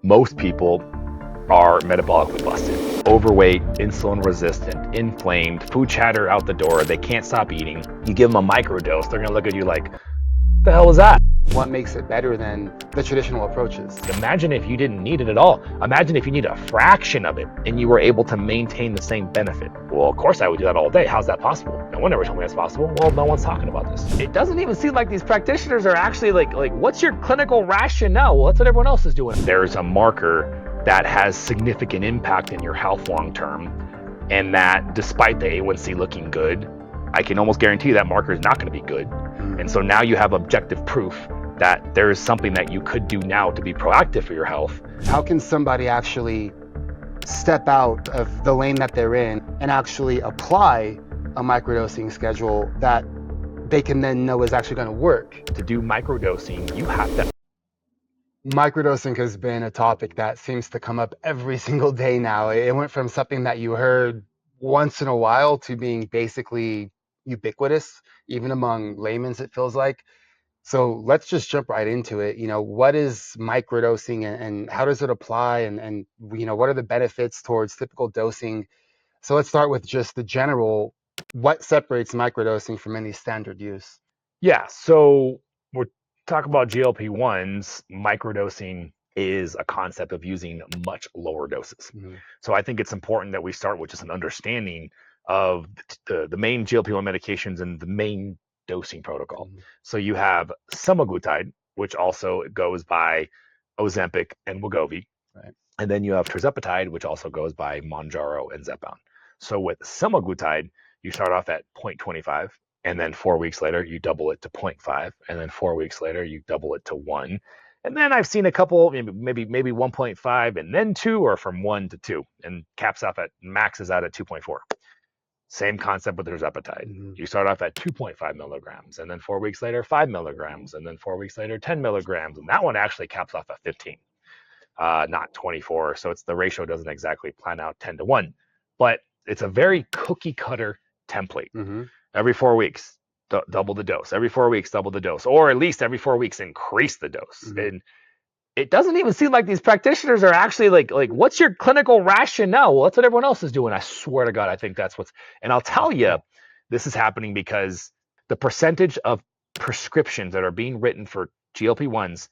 Most people are metabolically busted, overweight, insulin resistant, inflamed, food chatter out the door, they can't stop eating. You give them a microdose, they're gonna look at you like, the hell was that? What makes it better than the traditional approaches? Imagine if you didn't need it at all. Imagine if you need a fraction of it and you were able to maintain the same benefit. Well, of course I would do that all day. How's that possible? No one ever told me that's possible. Well, no one's talking about this. It doesn't even seem like these practitioners are actually like what's your clinical rationale? Well, that's what everyone else is doing. There's a marker that has significant impact in your health long term, and that despite the A1C looking good, I can almost guarantee that marker is not going to be good. And so now you have objective proof that there is something that you could do now to be proactive for your health. How can somebody actually step out of the lane that they're in and actually apply a microdosing schedule that they can then know is actually going to work? To do microdosing, you have to. Microdosing has been a topic that seems to come up every single day now. It went from something that you heard once in a while to being basically ubiquitous, even among laymen, it feels like. So let's just jump right into it. What is microdosing and how does it apply? And what are the benefits towards typical dosing? So let's start with just the general, what separates microdosing from any standard use? Yeah, so we're talking about GLP-1s. Microdosing is a concept of using much lower doses. So I think it's important that we start with just an understanding of the main GLP-1 medications and the main dosing protocol. So you have semaglutide, which also goes by Ozempic and Wegovy. Right. And then you have tirzepatide, which also goes by Mounjaro and Zepbound. So with semaglutide, you start off at 0.25, and then 4 weeks later, you double it to 0.5, and then 4 weeks later, you double it to 1. And then I've seen a couple, maybe 1.5, and then 2, or from 1 to 2, and maxes out at 2.4. Same concept with tirzepatide. You start off at 2.5 milligrams, and then 4 weeks later, 5 milligrams, and then 4 weeks later, 10 milligrams, and that one actually caps off at 15. Not 24. So the ratio doesn't exactly plan out 10 to 1, but it's a very cookie cutter template. Every 4 weeks, double the dose. Every 4 weeks, double the dose, or at least every 4 weeks, increase the dose. And it doesn't even seem like these practitioners are actually like what's your clinical rationale? Well, that's what everyone else is doing. I swear to God, I think that's and I'll tell you, this is happening because the percentage of prescriptions that are being written for GLP-1s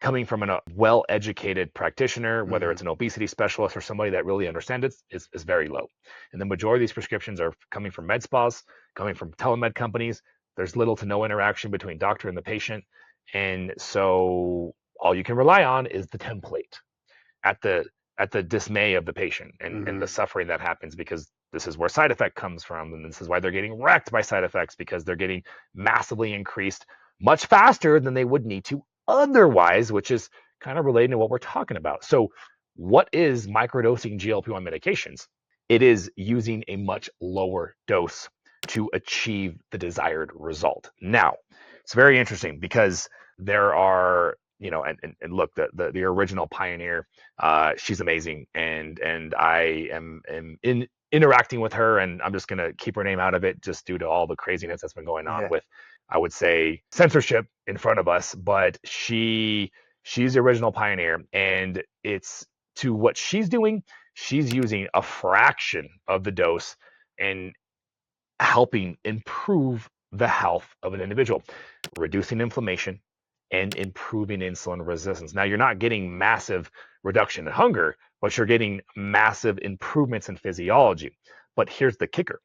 coming from a well-educated practitioner, whether it's an obesity specialist or somebody that really understands it, is very low. And the majority of these prescriptions are coming from med spas, coming from telemed companies. There's little to no interaction between doctor and the patient. And so all you can rely on is the template at the dismay of the patient and the suffering that happens, because this is where side effect comes from. And this is why they're getting wrecked by side effects, because they're getting massively increased much faster than they would need to otherwise, which is kind of related to what we're talking about. So what is microdosing GLP-1 medications? It is using a much lower dose to achieve the desired result. Now, it's very interesting because there are, and look, the original pioneer, she's amazing, and I am interacting with her, and I'm just going to keep her name out of it just due to all the craziness that's been going on with, I would say, censorship in front of us. But she's the original pioneer, and it's to what she's doing. She's using a fraction of the dose and helping improve the health of an individual, reducing inflammation and improving insulin resistance. Now, you're not getting massive reduction in hunger, but you're getting massive improvements in physiology. But here's the kicker.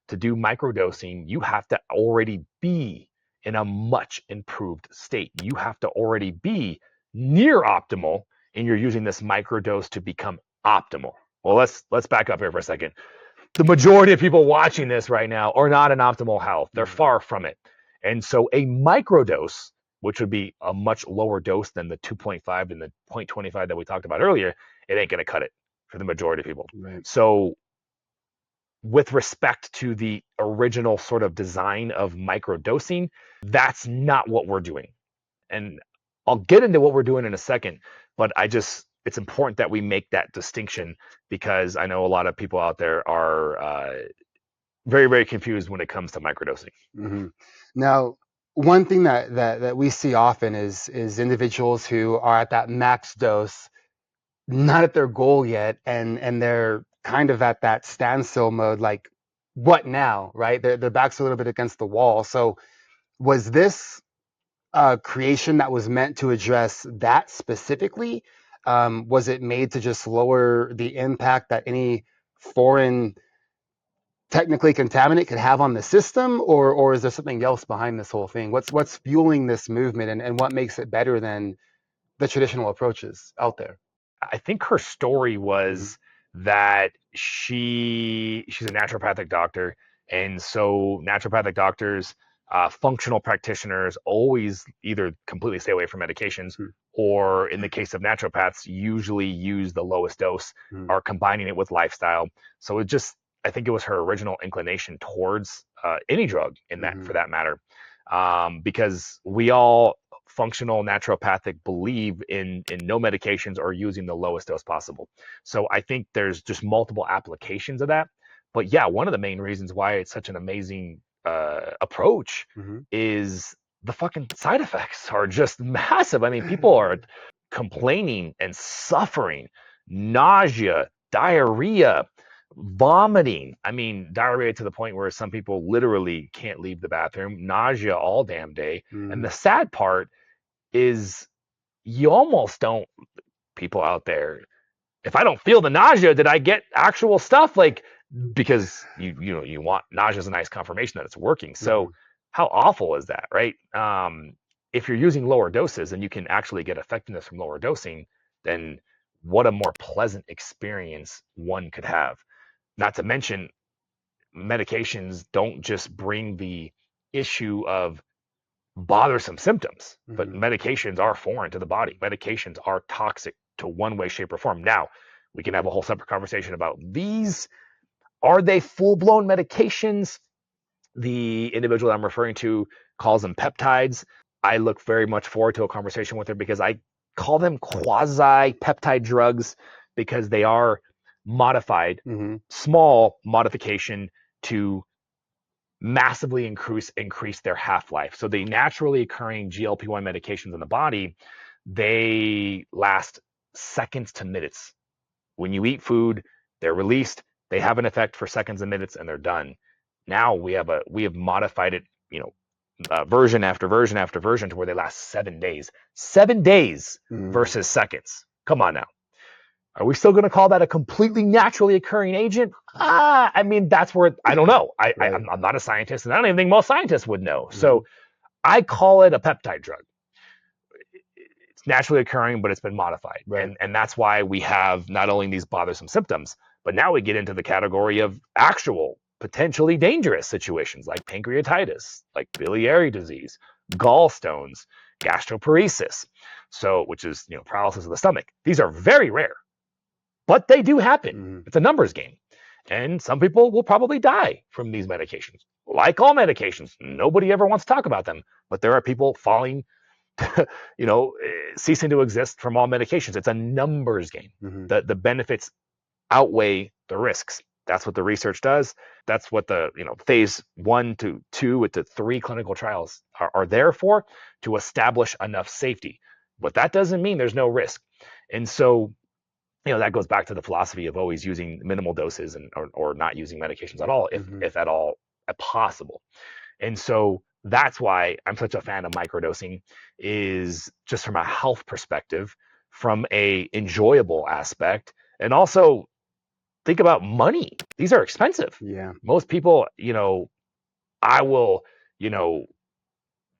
To do microdosing, you have to already be in a much improved state. You have to already be near optimal, and you're using this microdose to become optimal. Well, let's back up here for a second. The majority of people watching this right now are not in optimal health. They're far from it. And so a microdose, which would be a much lower dose than the 2.5 and the 0.25 that we talked about earlier, it ain't going to cut it for the majority of people. Right. So with respect to the original sort of design of microdosing, that's not what we're doing. And I'll get into what we're doing in a second, but it's important that we make that distinction, because I know a lot of people out there are very, very confused when it comes to microdosing. Now, one thing that we see often is individuals who are at that max dose not at their goal yet, and they're kind of at that standstill mode, like, what now, right? Their back's a little bit against the wall. So was this creation that was meant to address that specifically? Was it made to just lower the impact that any foreign technically contaminant could have on the system, or is there something else behind this whole thing? What's fueling this movement, and what makes it better than the traditional approaches out there? I think her story Mm-hmm. was that she's a naturopathic doctor, and so naturopathic doctors, functional practitioners, always either completely stay away from medications, or in the case of naturopaths, usually use the lowest dose Mm-hmm. or combining it with lifestyle. So it just, I think it was her original inclination towards any drug in that, Mm-hmm. for that matter, because we all functional naturopathic believe in no medications or using the lowest dose possible. So I think there's just multiple applications of that. But yeah, one of the main reasons why it's such an amazing approach Mm-hmm. is the fucking side effects are just massive. I mean, people are complaining and suffering, nausea, diarrhea, vomiting. I mean, diarrhea to the point where some people literally can't leave the bathroom, nausea all damn day. And Mm-hmm. the sad part is you almost don't, people out there, if I don't feel the nausea, did I get actual stuff? Like, because you want, nausea is a nice confirmation that it's working. Mm-hmm. So how awful is that, right? If you're using lower doses and you can actually get effectiveness from lower dosing, then what a more pleasant experience one could have. Not to mention, medications don't just bring the issue of bothersome symptoms, but Mm-hmm. medications are foreign to the body. Medications are toxic to one way, shape, or form. Now, we can have a whole separate conversation about these. Are they full blown medications? The individual I'm referring to calls them peptides. I look very much forward to a conversation with her because I call them quasi peptide drugs because they are modified, Mm-hmm. small modification to massively increase their half-life. So the naturally occurring GLP-1 medications in the body, they last seconds to minutes. When you eat food, they're released, they have an effect for seconds and minutes, and they're done. Now we have modified it, version after version after version to where they last 7 days. 7 days Mm-hmm. versus seconds. Come on now. Are we still going to call that a completely naturally occurring agent? I mean, that's where I don't know. Right. I'm not a scientist, and I don't even think most scientists would know. Mm-hmm. So I call it a peptide drug. It's naturally occurring, but it's been modified, Right. and that's why we have not only these bothersome symptoms, but now we get into the category of actual potentially dangerous situations like pancreatitis, like biliary disease, gallstones, gastroparesis. So, which is paralysis of the stomach. These are very rare, but they do happen. Mm-hmm. It's a numbers game. And some people will probably die from these medications. Like all medications, nobody ever wants to talk about them, but there are people falling, ceasing to exist from all medications. It's a numbers game. Mm-hmm. The benefits outweigh the risks. That's what the research does. That's what the phase 1 to 2 to 3 clinical trials are there for, to establish enough safety. But that doesn't mean there's no risk. And so that goes back to the philosophy of always using minimal doses or not using medications at all, Mm-hmm. if at all possible. And so that's why I'm such a fan of microdosing, is just from a health perspective, from a enjoyable aspect, and also think about money. These are expensive. Yeah. Most people, I will, you know,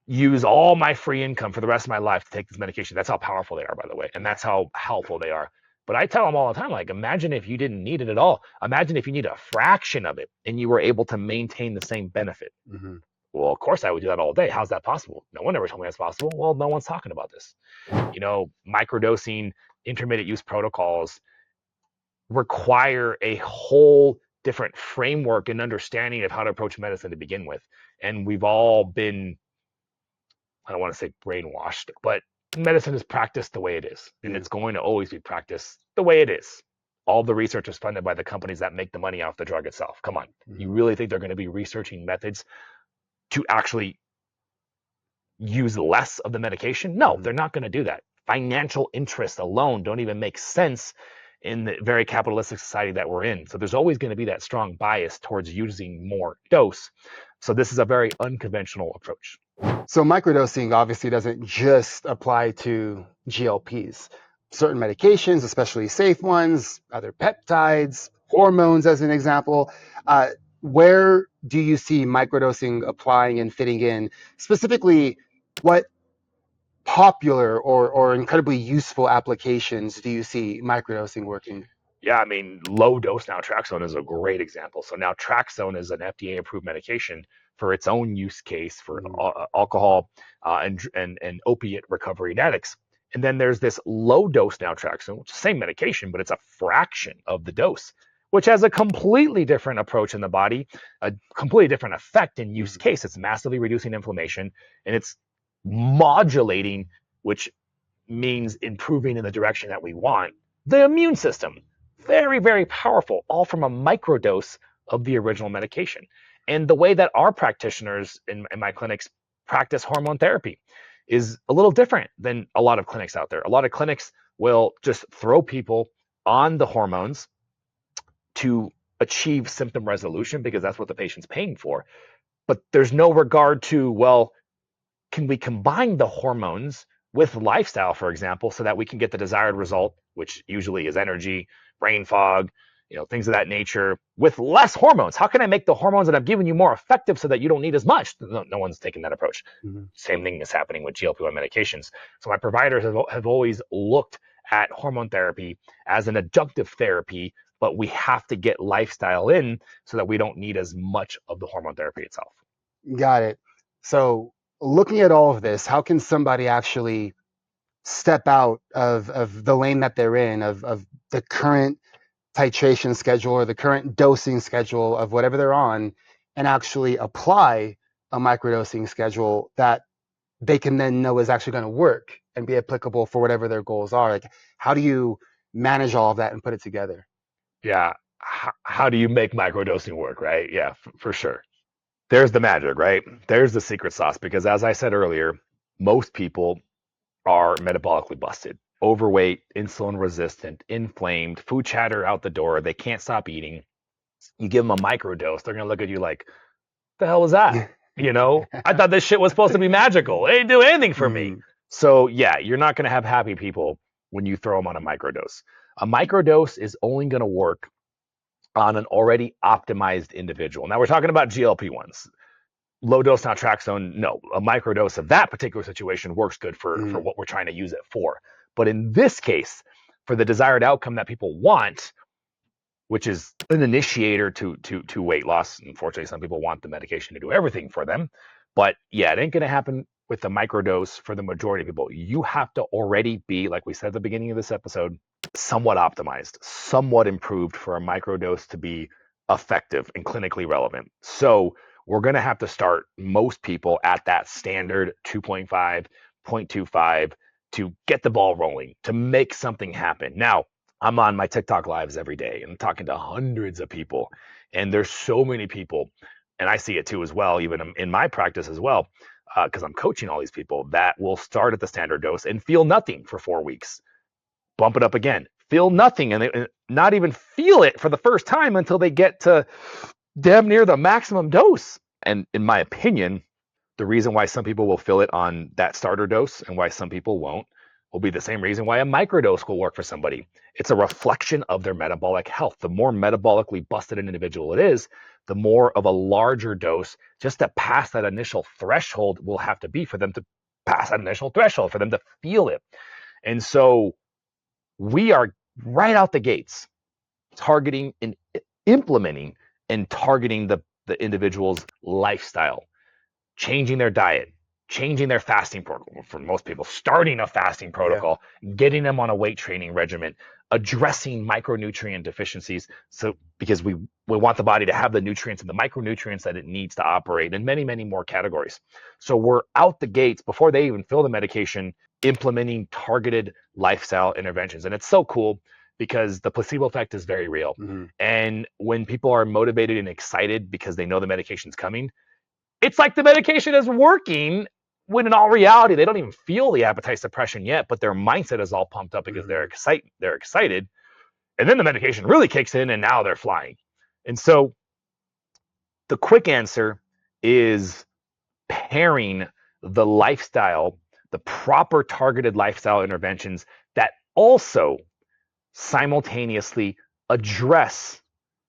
use all my free income for the rest of my life to take this medication. That's how powerful they are, by the way, and that's how helpful they are. But I tell them all the time, like, imagine if you didn't need it at all. Imagine if you need a fraction of it and you were able to maintain the same benefit. Mm-hmm. Well, of course I would do that all day. How's that possible? No one ever told me that's possible. Well, no one's talking about this. Microdosing, intermittent use protocols require a whole different framework and understanding of how to approach medicine to begin with. And we've all been, I don't want to say brainwashed, but medicine is practiced the way it is, and Yeah. it's going to always be practiced the way it is. All the research is funded by the companies that make the money off the drug itself. Come on. You Mm-hmm. really think they're going to be researching methods to actually use less of the medication? No, Mm-hmm. they're not going to do that. financial interests alone don't even make sense in the very capitalistic society that we're in. So there's always going to be that strong bias towards using more dose. So this is a very unconventional approach. So microdosing obviously doesn't just apply to GLPs. Certain medications, especially safe ones, other peptides, hormones, as an example. Where do you see microdosing applying and fitting in? Specifically, what popular or incredibly useful applications do you see microdosing working? Yeah, I mean, low dose naltrexone is a great example. So naltrexone is an FDA approved medication for its own use case for Mm, alcohol and opiate recovery in addicts. And then there's this low dose naltrexone, which is the same medication, but it's a fraction of the dose, which has a completely different approach in the body, a completely different effect in use mm, case. It's massively reducing inflammation and it's modulating, which means improving in the direction that we want, the immune system. Very, very powerful, all from a microdose of the original medication. And the way that our practitioners in my clinics practice hormone therapy is a little different than a lot of clinics out there. A lot of clinics will just throw people on the hormones to achieve symptom resolution because that's what the patient's paying for. But there's no regard to, well, can we combine the hormones with lifestyle, for example, so that we can get the desired result, which usually is energy, brain fog, things of that nature, with less hormones? How can I make the hormones that I've given you more effective so that you don't need as much? No one's taking that approach. mm. Same thing is happening with GLP-1 medications. So my providers have always looked at hormone therapy as an adjunctive therapy, but we have to get lifestyle in so that we don't need as much of the hormone therapy itself. Got it. So, looking at all of this, how can somebody actually step out of the lane that they're in, of the current titration schedule or the current dosing schedule of whatever they're on, and actually apply a microdosing schedule that they can then know is actually going to work and be applicable for whatever their goals are? Like, how do you manage all of that and put it together? Yeah. How do you make microdosing work, right? Yeah, for sure. There's the magic, right? There's the secret sauce because as I said earlier, most people are metabolically busted, overweight, insulin resistant, inflamed, food chatter out the door. They can't stop eating. You give them a microdose, they're going to look at you like, the hell was that? I thought this shit was supposed to be magical. It didn't do anything for me. Mm, So, yeah, you're not going to have happy people when you throw them on a microdose. A microdose is only going to work on an already optimized individual. Now, we're talking about GLP-1s. Low dose naltrexone, no, a microdose of that particular situation works good for mm, what we're trying to use it for. But in this case, for the desired outcome that people want, which is an initiator to weight loss. Unfortunately, some people want the medication to do everything for them. But yeah, it ain't going to happen with the microdose for the majority of people. You have to already be, like we said at the beginning of this episode, somewhat optimized, somewhat improved for a microdose to be effective and clinically relevant. So we're going to have to start most people at that standard 2.5, 0.25 to get the ball rolling, to make something happen. Now, I'm on my TikTok lives every day and I'm talking to hundreds of people. And there's so many people, and I see it too as well, even in my practice as well, because I'm coaching all these people that will start at the standard dose and feel nothing for 4 weeks, bump it up again, feel nothing, and not even feel it for the first time until they get to damn near the maximum dose. And in my opinion, the reason why some people will fill it on that starter dose and why some people won't will be the same reason why a microdose will work for somebody. It's a reflection of their metabolic health. The more metabolically busted an individual it is, the more of a larger dose just to pass that initial threshold will have to be for them to pass that initial threshold, for them to feel it. And so we are right out the gates targeting and implementing and targeting the individual's lifestyle, changing their diet, changing their fasting protocol for most people, starting a fasting yeah. protocol, getting them on a weight training regimen, addressing micronutrient deficiencies. So because we want the body to have the nutrients and the micronutrients that it needs to operate in many, many more categories. So we're out the gates before they even fill the medication, implementing targeted lifestyle interventions. And it's so cool because the placebo effect is very real. Mm-hmm. And when people are motivated and excited because they know the medication's coming, it's like the medication is working when in all reality, they don't even feel the appetite suppression yet, but their mindset is all pumped up because they're excited. And then the medication really kicks in and now they're flying. And so the quick answer is pairing the lifestyle, the proper targeted lifestyle interventions that also simultaneously address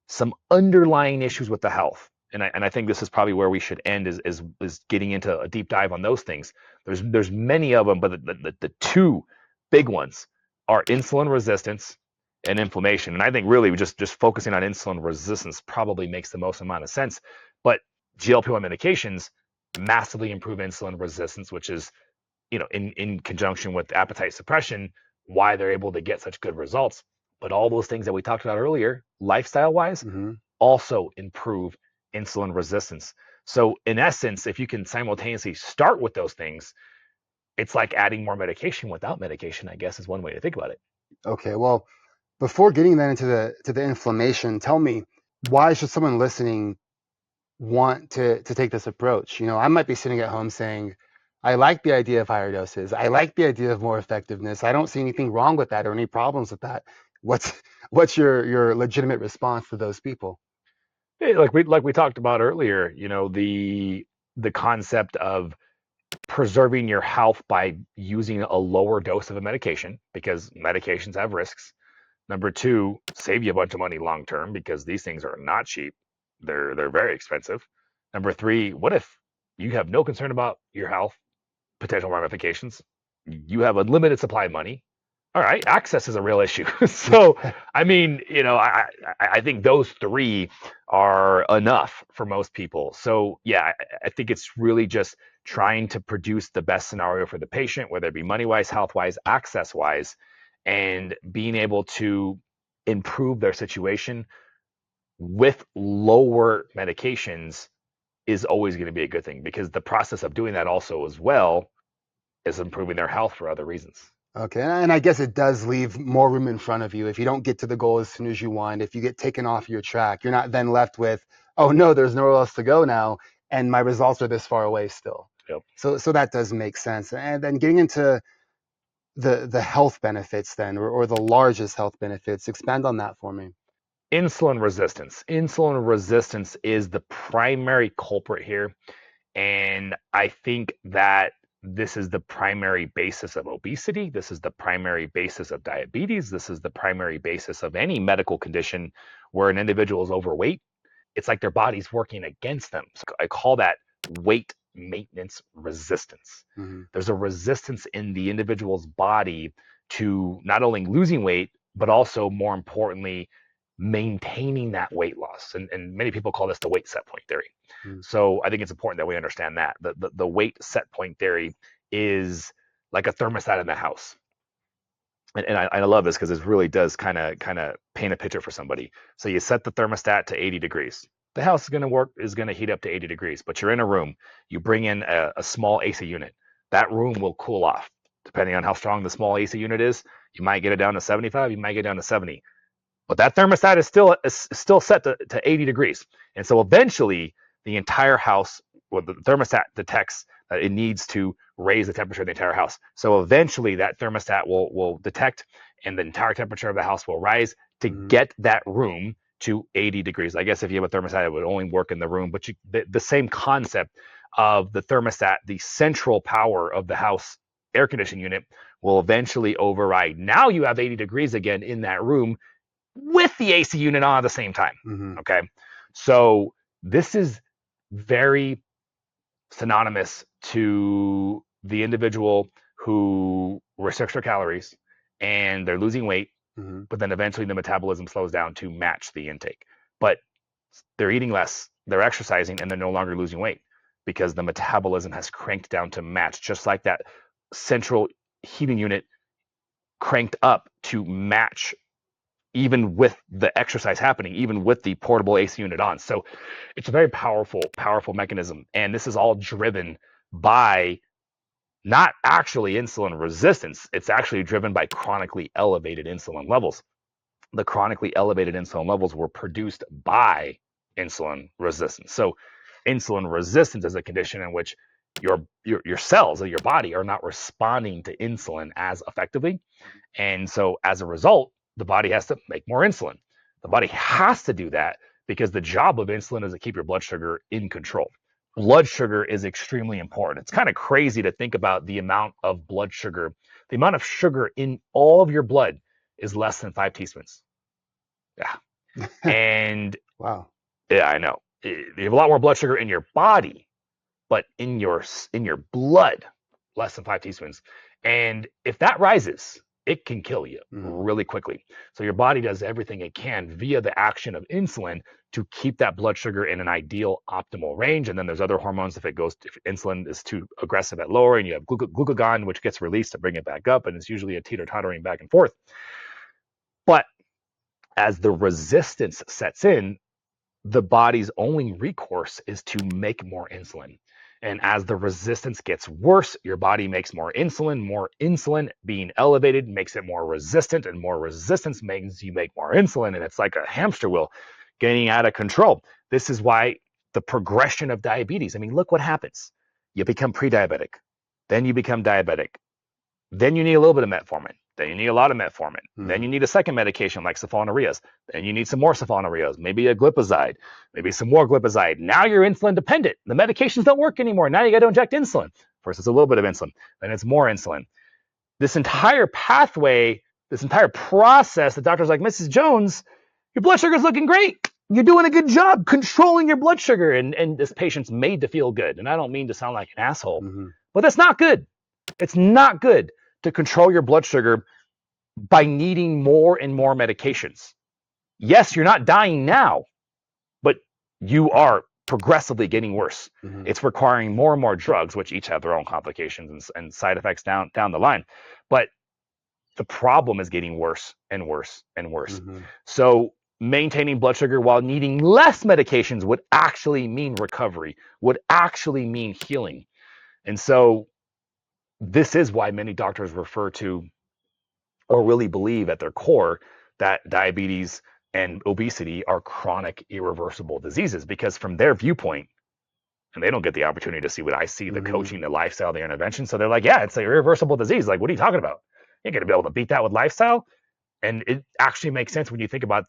some underlying issues with the health. And I think this is probably where we should end is getting into a deep dive on those things. There's many of them, but the two big ones are insulin resistance and inflammation. And I think really just focusing on insulin resistance probably makes the most amount of sense. But GLP-1 medications massively improve insulin resistance, which is, in conjunction with appetite suppression, why they're able to get such good results. But all those things that we talked about earlier, lifestyle wise, also improve insulin resistance. So in essence, if you can simultaneously start with those things, it's like adding more medication without medication, I guess, is one way to think about it. Okay, well, before getting then into the inflammation, tell me, why should someone listening want to take this approach? I might be sitting at home saying, I like the idea of higher doses. I like the idea of more effectiveness. I don't see anything wrong with that or any problems with that. What's what's your legitimate response to those people? Like we talked about earlier, the concept of preserving your health by using a lower dose of a medication, because medications have risks. Number two, save you a bunch of money long term, because these things are not cheap. They're very expensive. Number three, what if you have no concern about your health, potential ramifications? You have a limited supply of money. All right, access is a real issue. So, I mean, I think those three are enough for most people. So, yeah, I think it's really just trying to produce the best scenario for the patient, whether it be money wise, health wise, access wise, and being able to improve their situation with lower medications is always going to be a good thing, because the process of doing that also as well is improving their health for other reasons. Okay, and I guess it does leave more room in front of you. If you don't get to the goal as soon as you want, if you get taken off your track, you're not then left with, oh no, there's nowhere else to go now, and my results are this far away still. Yep. So that does make sense. And then getting into the health benefits then, or the largest health benefits, expand on that for me. Insulin resistance. Insulin resistance is the primary culprit here. And I think that this is the primary basis of obesity. This is the primary basis of diabetes. This is the primary basis of any medical condition where an individual is overweight. It's like their body's working against them. So I call that weight maintenance resistance. Mm-hmm. There's a resistance in the individual's body to not only losing weight, but also, more importantly, maintaining that weight loss. And many people call this the weight set point theory. Mm-hmm. So I think it's important that we understand that. The weight set point theory is like a thermostat in the house. And I love this because it really does kind of paint a picture for somebody. So you set the thermostat to 80 degrees. The house is going to heat up to 80 degrees, but you're in a room. You bring in a small AC unit. That room will cool off. Depending on how strong the small AC unit is, you might get it down to 75, you might get it down to 70. But that thermostat is still set to 80 degrees. And so eventually the entire house, well, the thermostat detects that it needs to raise the temperature of the entire house. So eventually that thermostat will detect, and the entire temperature of the house will rise to get that room to 80 degrees. I guess if you have a thermostat, it would only work in the room, but the same concept of the thermostat, the central power of the house air conditioning unit, will eventually override. Now you have 80 degrees again in that room with the AC unit on at the same time. Mm-hmm. Okay. So this is very synonymous to the individual who restricts their calories and they're losing weight, but then eventually the metabolism slows down to match the intake. But they're eating less, they're exercising, and they're no longer losing weight because the metabolism has cranked down to match, just like that central heating unit cranked up to match even with the exercise happening, even with the portable AC unit on. So it's a very powerful mechanism. And this is all driven by not actually insulin resistance. It's actually driven by chronically elevated insulin levels. The chronically elevated insulin levels were produced by insulin resistance. So insulin resistance is a condition in which your cells of your body are not responding to insulin as effectively. And so as a result, the body has to make more insulin. The body has to do that because the job of insulin is to keep your blood sugar in control. Blood sugar is extremely important. It's kind of crazy to think about the amount of blood sugar. The amount of sugar in all of your blood is less than 5 teaspoons. Yeah. And Wow. yeah, I know. You have a lot more blood sugar in your body, but in your blood, less than 5 teaspoons. And if that rises, it can kill you really quickly. So your body does everything it can via the action of insulin to keep that blood sugar in an ideal optimal range. And then there's other hormones. If insulin is too aggressive at lowering, you have glucagon, which gets released to bring it back up. And it's usually a teeter-tottering back and forth. But as the resistance sets in, the body's only recourse is to make more insulin. And as the resistance gets worse, your body makes more insulin. More insulin being elevated makes it more resistant, and more resistance means you make more insulin. And it's like a hamster wheel getting out of control. This is why the progression of diabetes. I mean, look what happens. You become pre-diabetic, then you become diabetic. Then you need a little bit of metformin. Then you need a lot of metformin. Then you need a second medication like sulfonylureas. Then you need some more sulfonylureas, maybe a glipizide, maybe some more glipizide. Now you're insulin dependent. The medications don't work anymore. Now you got to inject insulin. First, it's a little bit of insulin. Then it's more insulin. This entire pathway, this entire process, the doctor's like, Mrs. Jones, your blood sugar's looking great. You're doing a good job controlling your blood sugar. And this patient's made to feel good. And I don't mean to sound like an asshole, but that's not good. It's not good to control your blood sugar by needing more and more medications. Yes, you're not dying now, but you are progressively getting worse. It's requiring more and more drugs, which each have their own complications and side effects down the line. But the problem is getting worse and worse and worse. So maintaining blood sugar while needing less medications would actually mean recovery, would actually mean healing. And so this is why many doctors refer to or really believe at their core that diabetes and obesity are chronic irreversible diseases, because from their viewpoint, and they don't get the opportunity to see what I see, the coaching, the lifestyle, the intervention. So they're like, yeah, it's an irreversible disease. Like, what are you talking about? You're going to be able to beat that with lifestyle. And it actually makes sense when you think about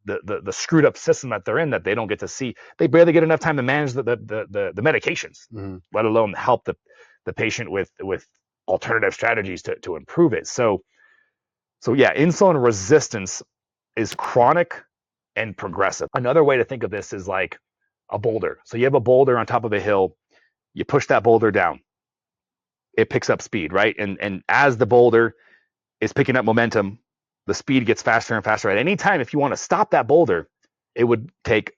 the screwed up system that they're in, that they don't get to see. They barely get enough time to manage the medications, let alone help the patient with alternative strategies to improve it. So yeah, insulin resistance is chronic and progressive. Another way to think of this is like a boulder. So you have a boulder on top of a hill, you push that boulder down, it picks up speed, right? And as the boulder is picking up momentum, the speed gets faster and faster. At any time, if you want to stop that boulder, it would take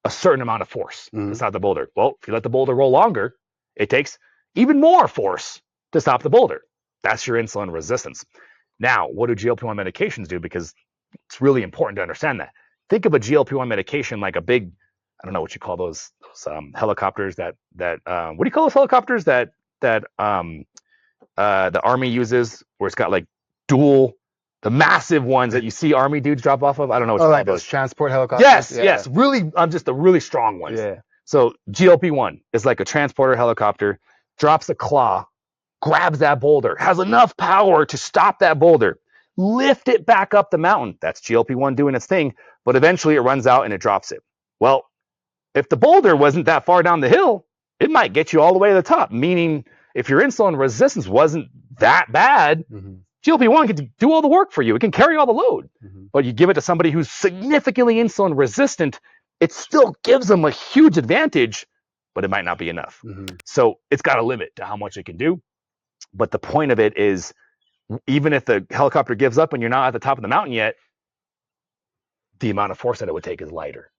a certain amount of force to stop the boulder. Well, if you let the boulder roll longer, it takes even more force to stop the boulder. That's your insulin resistance. Now, what do GLP-1 medications do? Because it's really important to understand that. Think of a GLP-1 medication like a big, I don't know what you call those helicopters that what do you call those helicopters that the Army uses, where it's got like the massive ones that you see Army dudes drop off of? I don't know what you call like those. transport helicopters? Yes, really, just the really strong ones. Yeah. So GLP-1 is like a transporter helicopter, drops a claw, grabs that boulder, has enough power to stop that boulder, lift it back up the mountain. That's GLP-1 doing its thing, but eventually it runs out and it drops it. Well, if the boulder wasn't that far down the hill, it might get you all the way to the top, meaning if your insulin resistance wasn't that bad, GLP-1 can do all the work for you. It can carry all the load. But you give it to somebody who's significantly insulin resistant, it still gives them a huge advantage, but it might not be enough. So it's got a limit to how much it can do. But the point of it is, even if the helicopter gives up and you're not at the top of the mountain yet, the amount of force that it would take is lighter.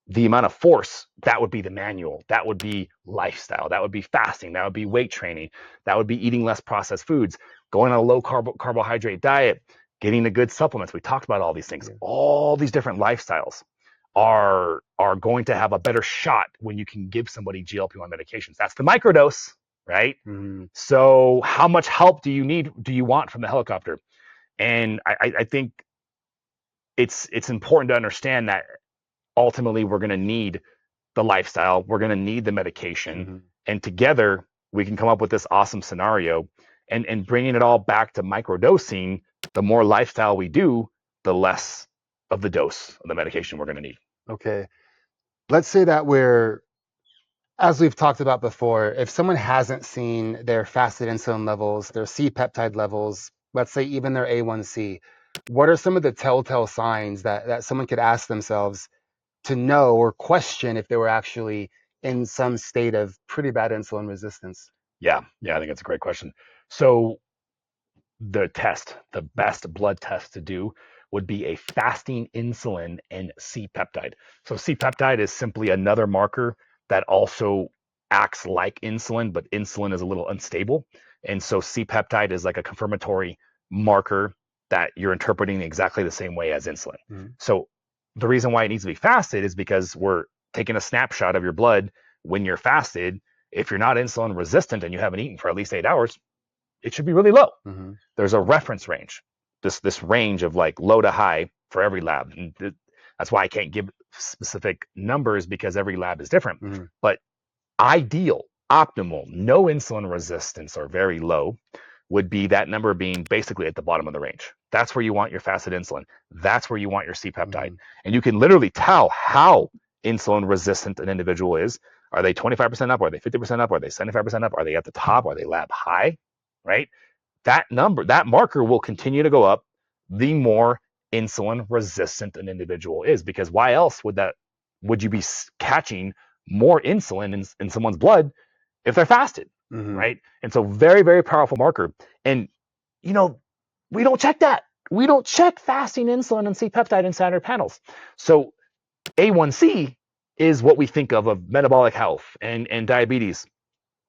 The amount of force, that would be the manual. That would be lifestyle. That would be fasting. That would be weight training. That would be eating less processed foods, going on a low carbohydrate diet, getting the good supplements. We talked about all these things. All these different lifestyles are going to have a better shot when you can give somebody GLP-1 medications. That's the microdose, right? So how much help do you want from the helicopter? And I think it's important to understand that ultimately we're going to need the lifestyle, we're going to need the medication, and together we can come up with this awesome scenario, and bringing it all back to microdosing. The more lifestyle we do, the less of the dose of the medication we're going to need. Okay. Let's say that as we've talked about before, if someone hasn't seen their fasted insulin levels, their C-peptide levels, let's say even their A1C, what are some of the telltale signs that someone could ask themselves to know or question if they were actually in some state of pretty bad insulin resistance? Yeah, I think that's a great question. So the best blood test to do would be a fasting insulin and C-peptide. So C-peptide is simply another marker that also acts like insulin, but insulin is a little unstable. And so C-peptide is like a confirmatory marker that you're interpreting exactly the same way as insulin. Mhm. So the reason why it needs to be fasted is because we're taking a snapshot of your blood when you're fasted. If you're not insulin resistant and you haven't eaten for at least 8 hours, it should be really low. Mhm. There's a reference range, this range of like low to high for every lab. And that's why I can't give specific numbers, because every lab is different. Mhm. But ideal, optimal, no insulin resistance or very low would be that number being basically at the bottom of the range. That's where you want your fasted insulin. That's where you want your C-peptide. Mhm. And you can literally tell how insulin resistant an individual is. Are they 25% up? Are they 50% up? Are they 75% up? Are they at the top? Are they lab high? Right? That number, that marker will continue to go up the more insulin resistant an individual is, because why else would you be catching more insulin in someone's blood if they're fasted, Mhm. right? And so very, very powerful marker. And you know, we don't check that. We don't check fasting insulin and C-peptide in standard panels. So A1C is what we think of metabolic health and diabetes,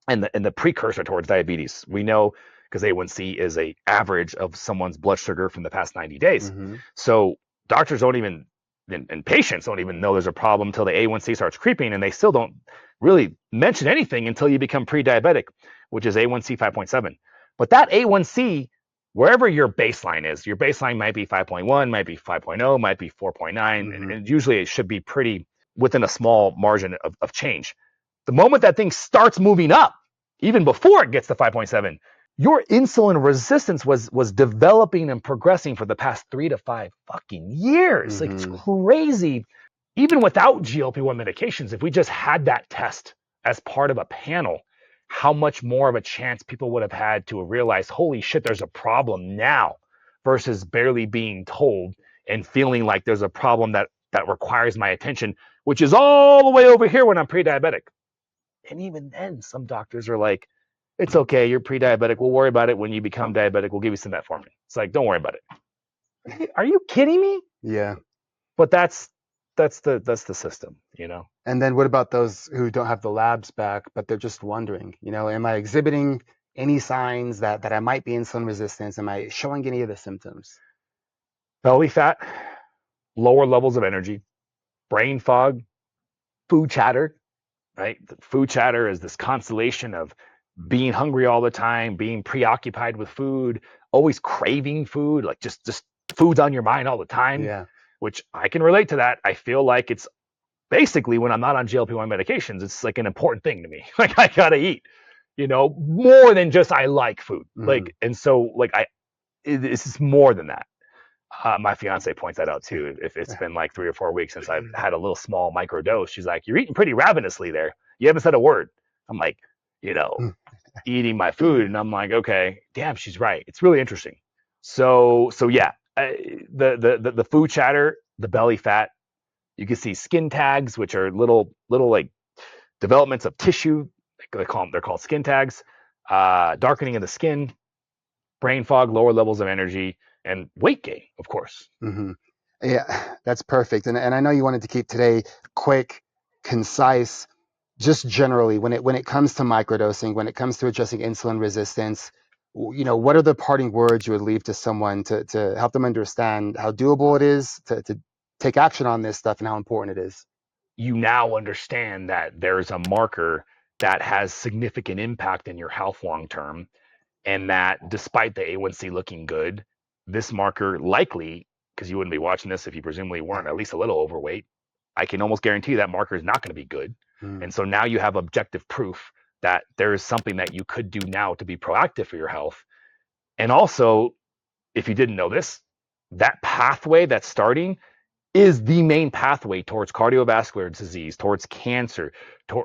and the precursor towards diabetes. We know because A1C is a average of someone's blood sugar from the past 90 days. Mhm. So doctors don't even, and patients don't even know there's a problem until the A1C starts creeping, and they still don't really mention anything until you become pre-diabetic, which is A1C 5.7. But that A1C, wherever your baseline is, your baseline might be 5.1, might be 5.0, might be 4.9, Mhm. and usually it should be pretty within a small margin of change. The moment that thing starts moving up, even before it gets to 5.7, your insulin resistance was developing and progressing for the past 3 to 5 fucking years. Like, it's Mhm. crazy. Even without GLP-1 medications, if we just had that test as part of a panel, how much more of a chance people would have had to realize, holy shit, there's a problem now, versus barely being told and feeling like there's a problem that requires my attention, which is all the way over here when I'm pre-diabetic. And even then, some doctors are like, it's okay, you're pre-diabetic. We'll worry about it when you become diabetic. We'll give you some metformin. It's like, don't worry about it. Are you kidding me? Yeah. But that's the system, you know. And then what about those who don't have the labs back, but they're just wondering, am I exhibiting any signs that I might be insulin resistant? Am I showing any of the symptoms? Belly fat, lower levels of energy, brain fog, food chatter, right? The food chatter is this constellation of being hungry all the time, being preoccupied with food, always craving food, like just food's on your mind all the time, Yeah. which I can relate to that. I feel like it's basically, when I'm not on GLP-1 medications, it's like an important thing to me. Like, I gotta eat, more than just I like food. Hmm. Like, and so like this is more than that. My fiance points that out too. If it's been like 3 or 4 weeks since I've had a little small micro dose, she's like, "You're eating pretty ravenously there. You haven't said a word." I'm like, you know, eating my food, and I'm like, okay, damn, she's right. It's really interesting. So yeah, the food chatter, the belly fat. You can see skin tags, which are little like developments of tissue. They're called skin tags. Darkening of the skin, brain fog, lower levels of energy, and weight gain, of course. Hmm. Yeah, that's perfect. And I know you wanted to keep today quick, concise, just generally when it comes to microdosing, when it comes to adjusting insulin resistance, what are the parting words you would leave to someone to help them understand how doable it is to take action on this stuff and how important it is? You now understand that there's a marker that has significant impact in your health long term, and that despite the A1C looking good, this marker likely, because you wouldn't be watching this if you presumably weren't at least a little overweight, I can almost guarantee that marker is not going to be good. Mm. And so now you have objective proof that there is something that you could do now to be proactive for your health. And also, if you didn't know this, that pathway that's starting is the main pathway towards cardiovascular disease, towards cancer,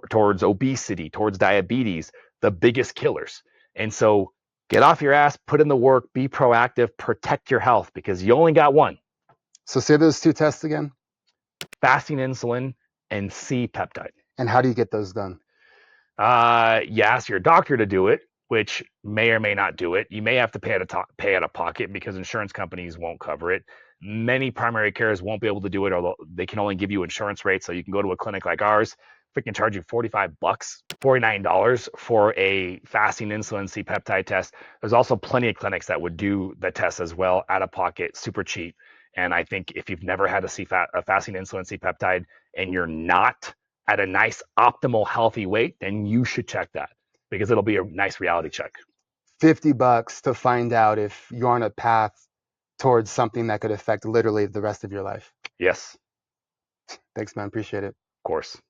towards obesity, towards diabetes, the biggest killers. And so get off your ass, put in the work, be proactive, protect your health because you only got one. So say those two tests again. Fasting insulin and C-peptide. And how do you get those done? You ask your doctor to do it, which may or may not do it. You may have to pay out of pocket because insurance companies won't cover it. Many primary cares won't be able to do it, although they can only give you insurance rates. So you can go to a clinic like ours, freaking charge you $45, $49 for a fasting insulin C-peptide test. There's also plenty of clinics that would do the test as well, out of pocket, super cheap. And I think if you've never had a fasting insulin C-peptide and you're not at a nice optimal healthy weight, then you should check that because it'll be a nice reality check. $50 to find out if you're on a path towards something that could affect literally the rest of your life. Yes. Thanks, man. Appreciate it. Of course.